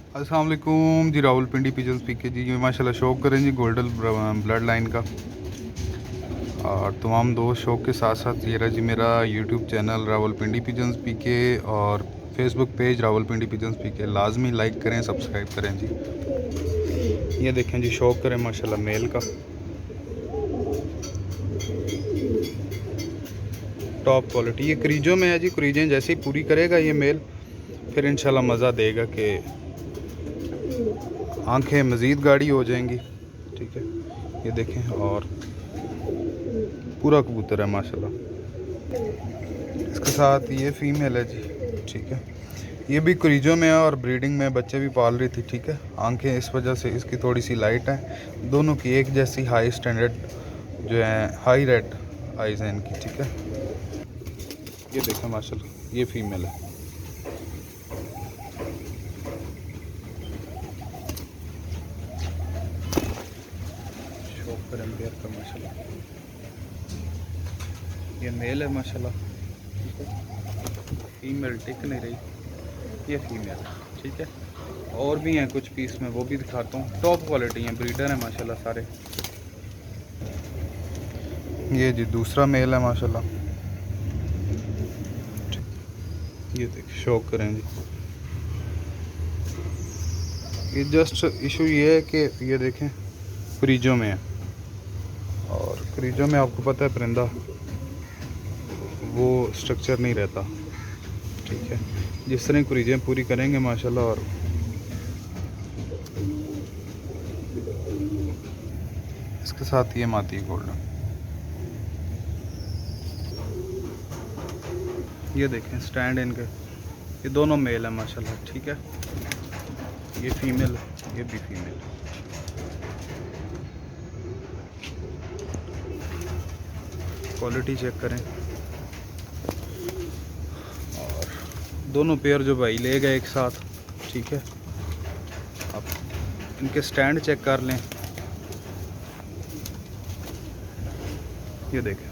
अस्सलाम वालेकुम जी। रावलपिंडी पिजन्स पीके जी माशाल्लाह शौक़ करें जी गोल्डन ब्लड लाइन का। और तमाम दोस्त शौक़ के साथ साथ ये रहा जी मेरा यूट्यूब चैनल रावलपिंडी पिजन्स पीके और फेसबुक पेज रावलपिंडी पिजन्स पीके। लाजमी लाइक करें, सब्सक्राइब करें जी। ये देखें जी, शौक़ करें माशाल्लाह मेल का टॉप क्वालिटी। ये क्रीजों में है जी। क्रीजें जैसे ही पूरी करेगा ये मेल, फिर इंशाल्लाह मज़ा देगा कि आंखें मज़ीद गाढ़ी हो जाएंगी। ठीक है, ये देखें। और पूरा कबूतर है माशाल्लाह। इसके साथ ये फीमेल है जी। ठीक है, ये भी क्रीजों में है और ब्रीडिंग में बच्चे भी पाल रही थी। ठीक है, आंखें इस वजह से इसकी थोड़ी सी लाइट हैं। दोनों की एक जैसी हाई स्टैंडर्ड जो है, हाई रेड आइज़ हैं इनकी। ठीक है, ये देखें माशाल्लाह, ये फीमेल है। शौक़ करें पेयर का माशाल्लाह। ये मेल है माशाल्लाह। ठीक है, फीमेल टिक नहीं रही, ये फीमेल है। ठीक है, और भी हैं कुछ पीस में, वो भी दिखाता हूँ। टॉप क्वालिटी हैं, ब्रीडर हैं माशाल्लाह सारे। ये जी दूसरा मेल है माशाल्लाह। ये देखिए, शौक़ करें जी। ये जस्ट इशू ये है कि ये देखें क्रीजों में है, और क्रीजों में आपको पता है परिंदा वो स्ट्रक्चर नहीं रहता। ठीक है, जिस तरह क्रीजें पूरी करेंगे माशाल्लाह। और इसके साथ ये माती गोल्डन, ये देखें स्टैंड इनके। ये दोनों मेल है माशाल्लाह। ठीक है, ये फीमेल है, ये भी फीमेल है। क्वालिटी चेक करें। और दोनों पेयर जो भाई ले गए एक साथ। ठीक है, आप इनके स्टैंड चेक कर लें। ये देखें,